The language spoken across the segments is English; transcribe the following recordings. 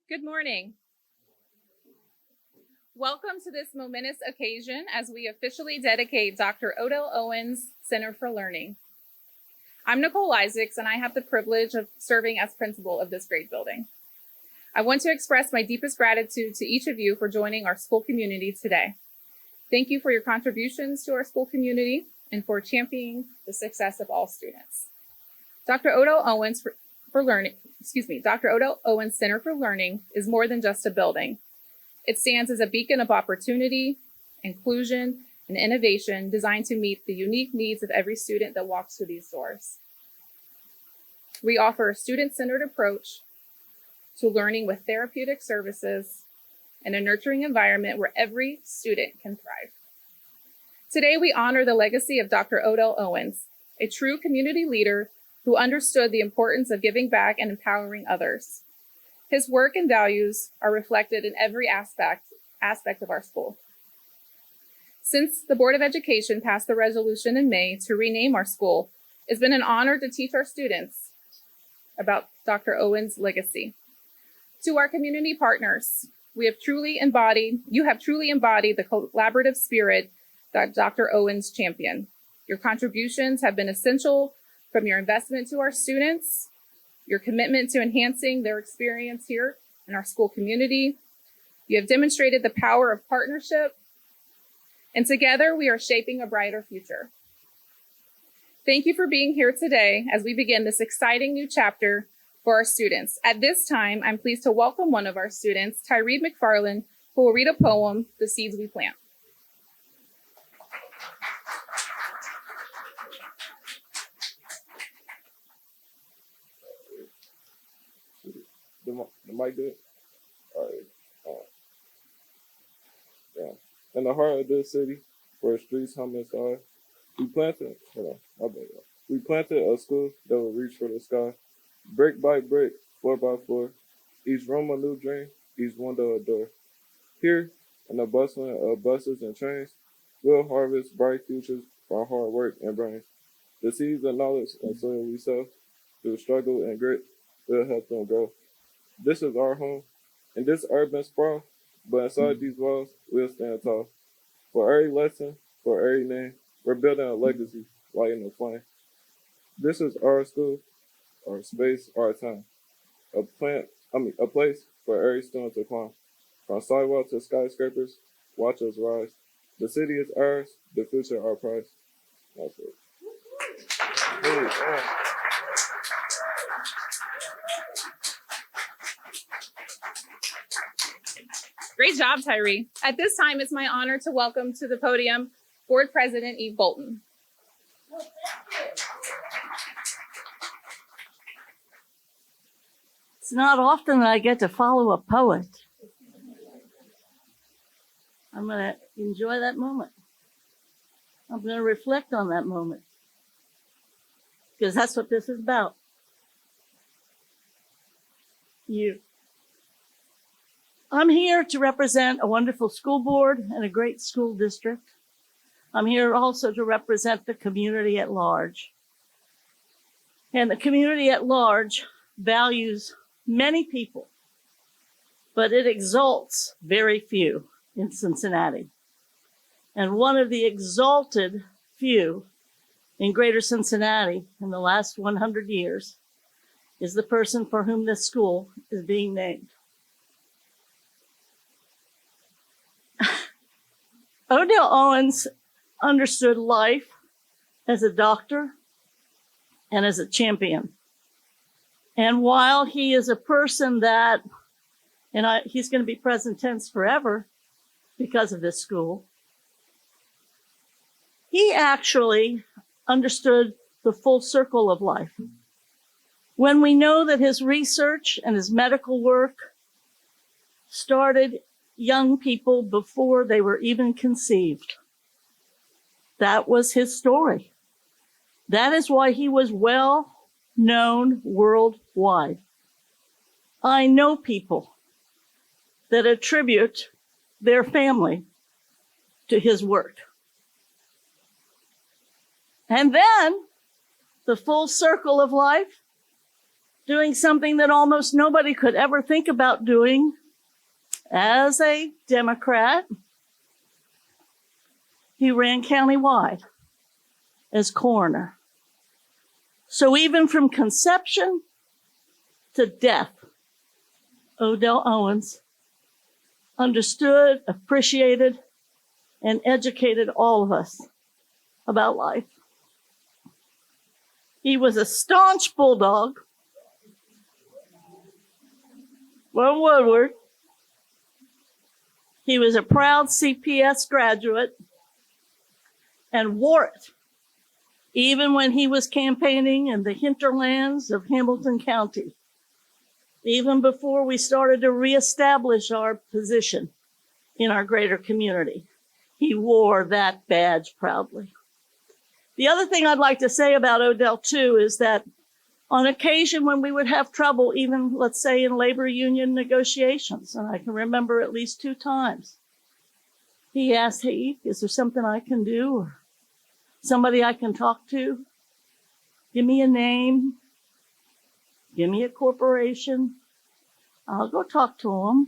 Good morning. Welcome to this momentous occasion as we officially dedicate Dr. Odell Owens Center for Learning. I'm Nicole Isaacs, and I have the privilege of serving as principal of this great building. I want to express my deepest gratitude to each of you for joining our school community today. Thank you for your contributions to our school community and for championing the success of all students. Dr. Odell Owens Dr. Odell Owens Center for Learning is more than just a building. It stands as a beacon of opportunity, inclusion, and innovation designed to meet the unique needs of every student that walks through these doors. We offer a student-centered approach to learning with therapeutic services and a nurturing environment where every student can thrive. Today, we honor the legacy of Dr. Odell Owens, a true community leader who understood the importance of giving back and empowering others. His work and values are reflected in every aspect of our school. Since the Board of Education passed the resolution in May to rename our school, it's been an honor to teach our students about Dr. Owens' legacy. To our community partners, you have truly embodied the collaborative spirit that Dr. Owens championed. Your contributions have been essential, from your investment to our students, your commitment to enhancing their experience here in our school community. You have demonstrated the power of partnership, and together we are shaping a brighter future. Thank you for being here today as we begin this exciting new chapter for our students. At this time, I'm pleased to welcome one of our students, Tyree McFarland, who will read a poem, The Seeds We Plant. The mic good? All right. Yeah. In the heart of this city, where streets hum inside, we planted a school that will reach for the sky. Brick by brick, floor by floor, each room a new dream, each window a door. Here, in the bustling of buses and trains, we'll harvest bright futures by hard work and brains. The seeds of knowledge and soil we sow, through struggle and grit, will help them grow. This is our home, in this urban sprawl, but inside these walls, we'll stand tall. For every lesson, for every name, we're building a legacy, lighting the flame. This is our school, our space, our time. A place for every student to climb. From sidewalk to skyscrapers, watch us rise. The city is ours, the future our prize. That's it. Hey, Great job, Tyree. At this time, it's my honor to welcome to the podium Board President Eve Bolton. It's not often that I get to follow a poet. I'm going to enjoy that moment. I'm going to reflect on that moment, because that's what this is about. You. I'm here to represent a wonderful school board and a great school district. I'm here also to represent the community at large. And the community at large values many people, but it exalts very few in Cincinnati. And one of the exalted few in greater Cincinnati in the last 100 years is the person for whom this school is being named. Odell Owens understood life as a doctor and as a champion. And while he is a person that, he's going to be present tense forever because of this school, he actually understood the full circle of life. When we know that his research and his medical work started young people before they were even conceived. That was his story. That is why he was well known worldwide. I know people that attribute their family to his work. And then the full circle of life, doing something that almost nobody could ever think about doing as a Democrat. He ran countywide as coroner. So even from conception to death, Odell Owens understood, appreciated, and educated all of us about life. He was a staunch bulldog from Woodward. He was a proud CPS graduate and wore it even when he was campaigning in the hinterlands of Hamilton County, even before we started to reestablish our position in our greater community. He wore that badge proudly. The other thing I'd like to say about Odell, too, is that on occasion when we would have trouble, even, let's say, in labor union negotiations, and I can remember at least 2 times, he asked, hey, is there something I can do or somebody I can talk to? Give me a name. Give me a corporation. I'll go talk to them.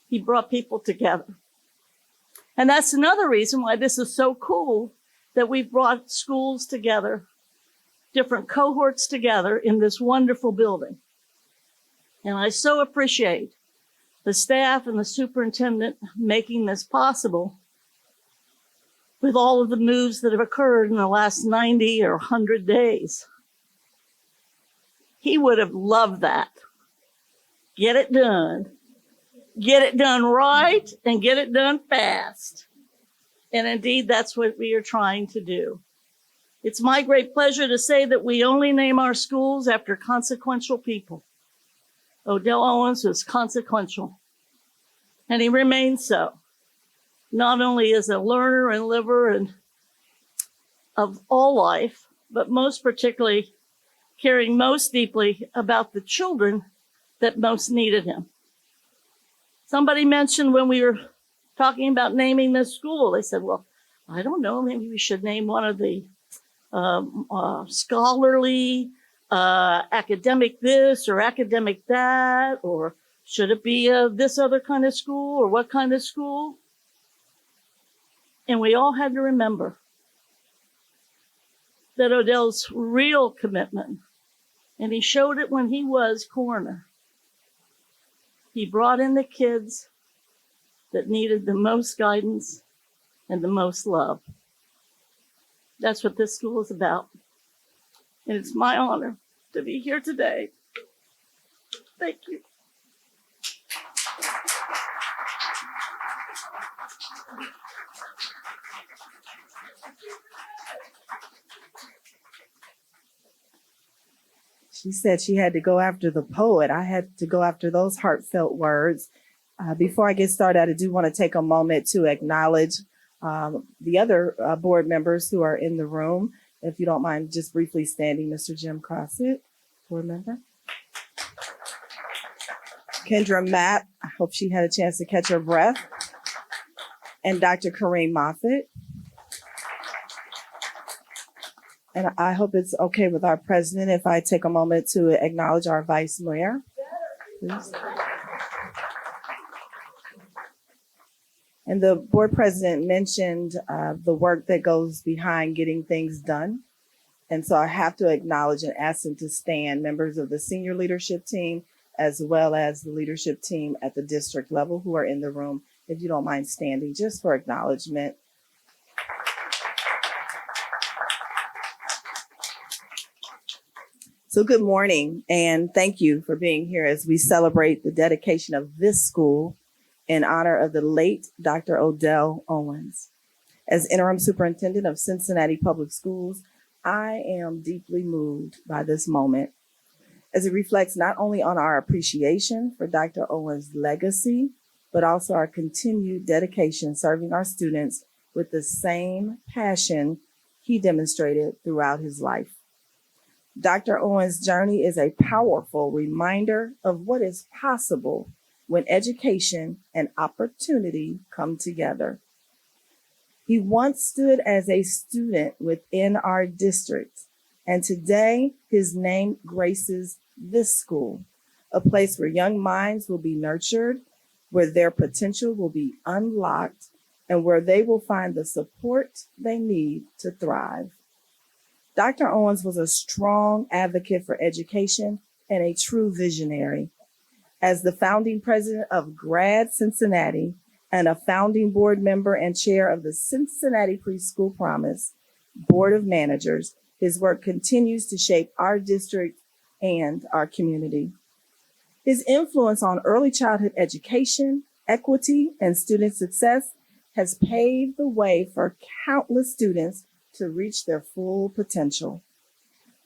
He brought people together. And that's another reason why this is so cool, that we've brought schools together, different cohorts together in this wonderful building. And I so appreciate the staff and the superintendent making this possible with all of the moves that have occurred in the last 90 or 100 days. He would have loved that. Get it done. Get it done right and get it done fast. And indeed, that's what we are trying to do. It's my great pleasure to say that we only name our schools after consequential people. Odell Owens was consequential, and he remains so, not only as a learner and liver and of all life, but most particularly caring most deeply about the children that most needed him. Somebody mentioned when we were talking about naming this school, they said, well, I don't know, maybe we should name one of the scholarly, academic this or academic that, or should it be this other kind of school or what kind of school? And we all had to remember that Odell's real commitment, and he showed it when he was coroner, he brought in the kids that needed the most guidance and the most love. That's what this school is about. And it's my honor to be here today. Thank you. She said she had to go after the poet. I had to go after those heartfelt words. Before I get started, I do want to take a moment to acknowledge the other board members who are in the room. If you don't mind just briefly standing, Mr. Jim Crossett, board member. Kendra Mapp, I hope she had a chance to catch her breath. And Dr. Kareem Moffitt. And I hope it's okay with our president if I take a moment to acknowledge our vice mayor. Please. And the board president mentioned the work that goes behind getting things done. And so I have to acknowledge and ask them to stand, members of the senior leadership team, as well as the leadership team at the district level who are in the room, if you don't mind standing, just for acknowledgement. So good morning, and thank you for being here as we celebrate the dedication of this school in honor of the late Dr. Odell Owens. As interim superintendent of Cincinnati Public Schools, I am deeply moved by this moment, as it reflects not only on our appreciation for Dr. Owens' legacy, but also our continued dedication serving our students with the same passion he demonstrated throughout his life. Dr. Owens' journey is a powerful reminder of what is possible when education and opportunity come together. He once stood as a student within our district And today, his name graces this school, a place where young minds will be nurtured, where their potential will be unlocked, and where they will find the support they need to thrive. Dr. Owens was a strong advocate for education and a true visionary. As the founding president of Grad Cincinnati and a founding board member and chair of the Cincinnati Preschool Promise Board of Managers, his work continues to shape our district and our community. His influence on early childhood education, equity, and student success has paved the way for countless students to reach their full potential.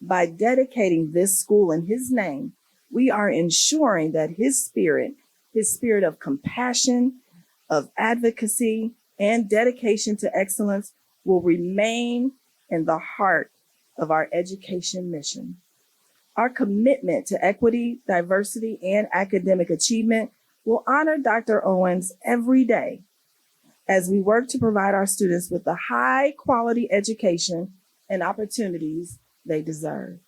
By dedicating this school in his name, we are ensuring that his spirit of compassion, of advocacy, and dedication to excellence will remain in the heart of our education mission. Our commitment to equity, diversity, and academic achievement will honor Dr. Owens every day as we work to provide our students with the high quality education and opportunities they deserve.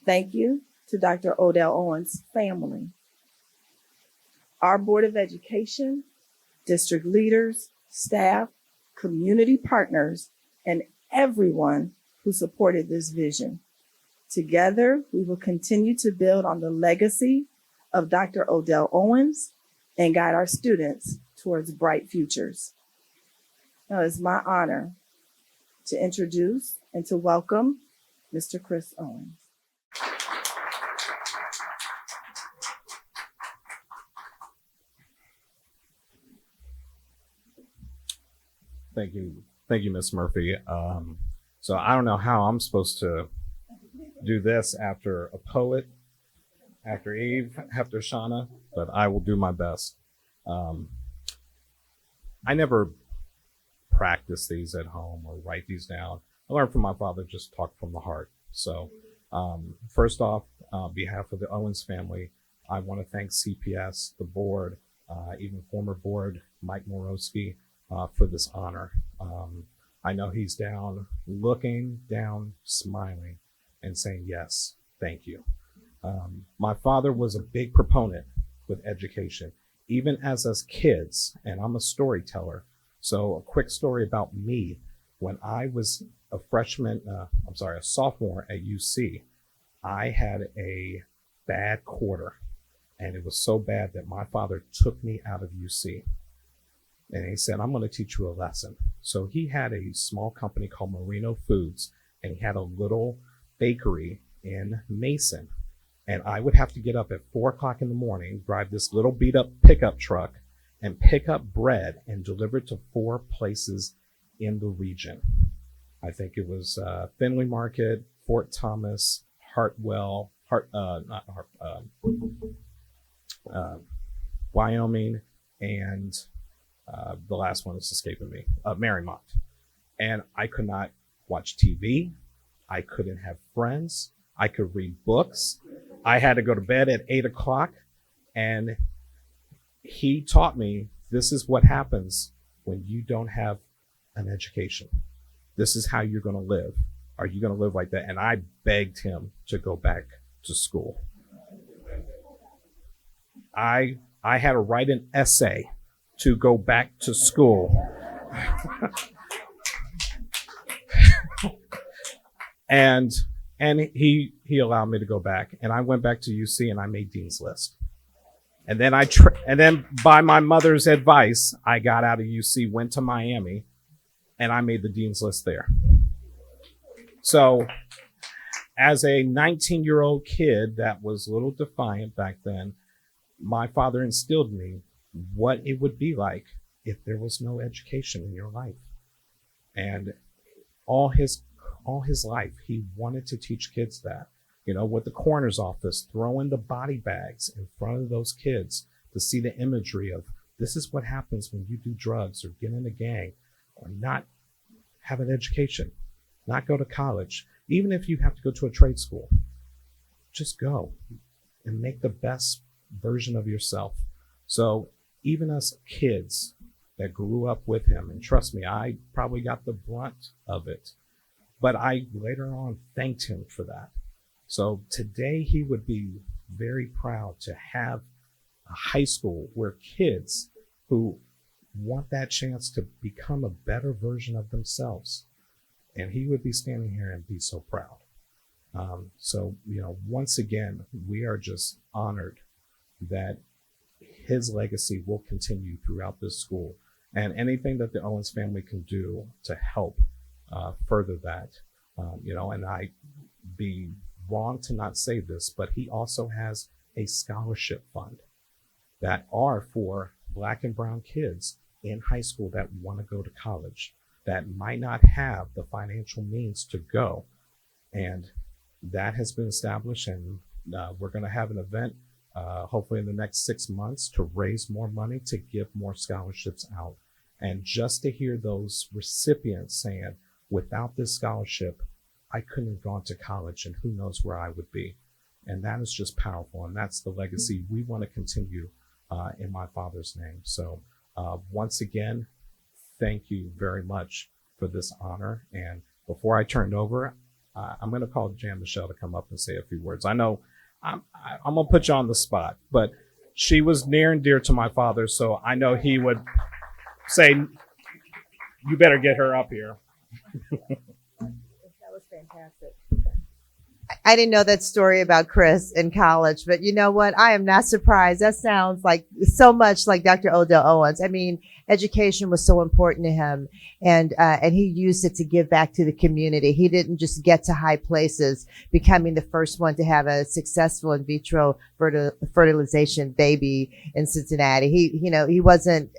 Thank you to Dr. Odell Owens' family, our Board of Education, district leaders, staff, community partners, and everyone who supported this vision. Together, we will continue to build on the legacy of Dr. Odell Owens and guide our students towards bright futures. Now, it's my honor to introduce and to welcome Mr. Chris Owens. Thank you, Ms. Murphy. So I don't know how I'm supposed to do this after a poet, after Eve, after Shauna, but I will do my best. I never practice these at home or write these down. I learned from my father, just talk from the heart. So first off, on behalf of the Owens family, I want to thank CPS, the board, even former board Mike Morosky, for this honor. I know he's down, looking down, smiling, and saying, yes, thank you. My father was a big proponent with education, even as us kids, and I'm a storyteller. So a quick story about me. When I was a sophomore at UC, I had a bad quarter, and it was so bad that my father took me out of UC. And he said, I'm going to teach you a lesson. So he had a small company called Marino Foods, and he had a little bakery in Mason. And I would have to get up at 4:00 in the morning, drive this little beat up pickup truck and pick up bread and deliver it to 4 places in the region. I think it was Findlay Market, Fort Thomas, Hartwell, Wyoming, and the last one is escaping me, Marymount. And I could not watch TV. I couldn't have friends. I could read books. I had to go to bed at 8:00. And he taught me, this is what happens when you don't have an education. This is how you're going to live. Are you going to live like that? And I begged him to go back to school. I had to write an essay to go back to school. and he allowed me to go back, and I went back to UC and I made Dean's List. And then and then by my mother's advice, I got out of UC, went to Miami, and I made the Dean's List there. So as a 19-year-old kid that was a little defiant back then, my father instilled in me what it would be like if there was no education in your life. And all his life, he wanted to teach kids that. You know, with the coroner's office, throwing the body bags in front of those kids to see the imagery of this is what happens when you do drugs or get in a gang or not have an education, not go to college. Even if you have to go to a trade school, just go and make the best version of yourself. So even us kids that grew up with him, and trust me, I probably got the brunt of it. but I later on thanked him for that. So today he would be very proud to have a high school where kids who want that chance to become a better version of themselves, and he would be standing here and be so proud. So, once again, we are just honored that his legacy will continue throughout this school, and anything that the Owens family can do to help further that, and I'd be wrong to not say this, but he also has a scholarship fund that are for Black and brown kids in high school that want to go to college, that might not have the financial means to go. And that has been established, and we're going to have an event hopefully in the next 6 months to raise more money to give more scholarships out. And just to hear those recipients saying, without this scholarship, I couldn't have gone to college, and who knows where I would be. And that is just powerful. And that's the legacy we want to continue in my father's name. So once again, thank you very much for this honor. And before I turn it over, I'm going to call Jan Michelle to come up and say a few words. I know I'm going to put you on the spot, but she was near and dear to my father, so I know he would say, you better get her up here. That was fantastic. I didn't know that story about Chris in college, but you know what? I am not surprised. That sounds like so much like Dr. Odell Owens. I mean, education was so important to him, and he used it to give back to the community. He didn't just get to high places, becoming the first one to have a successful in vitro fertilization baby in Cincinnati. He wasn't,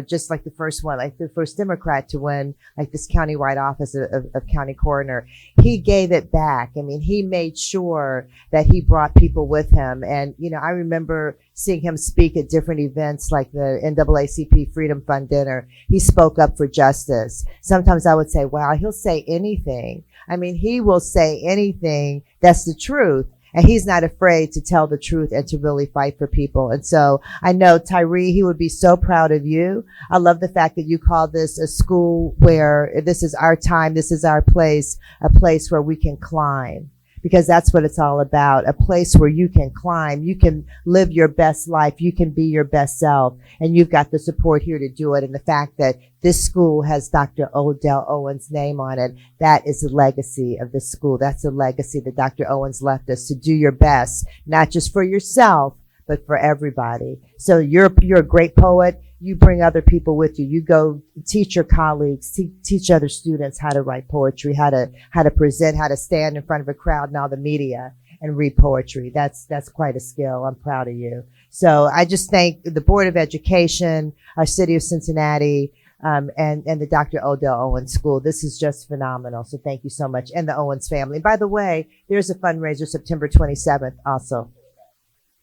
just like the first one, like the first Democrat to win like this countywide office of county coroner. He gave it back. I mean, he made sure that he brought people with him. And, I remember seeing him speak at different events like the NAACP Freedom Fund dinner. He spoke up for justice. Sometimes I would say, wow, he'll say anything. I mean, he will say anything that's the truth. And he's not afraid to tell the truth and to really fight for people. And so I know Tyree, he would be so proud of you. I love the fact that you call this a school where this is our time, this is our place, a place where we can climb. Because that's what it's all about, a place where you can climb, you can live your best life, you can be your best self, and you've got the support here to do it. And the fact that this school has Dr. Odell Owens' name on it, that is the legacy of this school. That's the legacy that Dr. Owens left us, to do your best, not just for yourself, but for everybody. So you're a great poet. You bring other people with you. You go teach your colleagues, teach other students how to write poetry, how to present, how to stand in front of a crowd and all the media and read poetry. That's quite a skill. I'm proud of you. So I just thank the Board of Education, our city of Cincinnati, and the Dr. Odell Owens School. This is just phenomenal. So thank you so much. And the Owens family. By the way, there's a fundraiser September 27th also.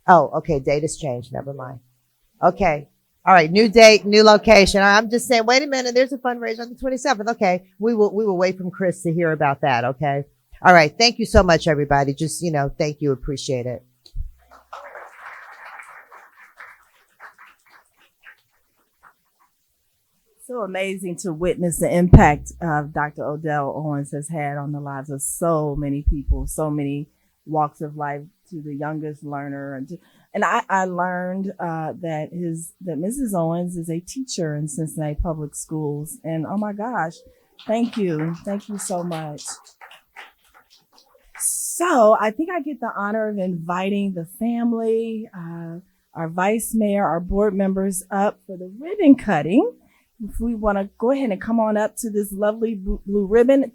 Oh, okay. Date has changed. Never mind. Okay. All right. New date, new location. I'm just saying, wait a minute. There's a fundraiser on the 27th. Okay. We will wait from Chris to hear about that. Okay. All right. Thank you so much, everybody. Just, thank you. Appreciate it. So amazing to witness the impact Dr. Odell Owens has had on the lives of so many people, so many walks of life, to the youngest learner. And I learned that Mrs. Owens is a teacher in Cincinnati Public Schools. And oh my gosh, thank you. Thank you so much. So I think I get the honor of inviting the family, our vice mayor, our board members up for the ribbon cutting. If we want to go ahead and come on up to this lovely blue ribbon.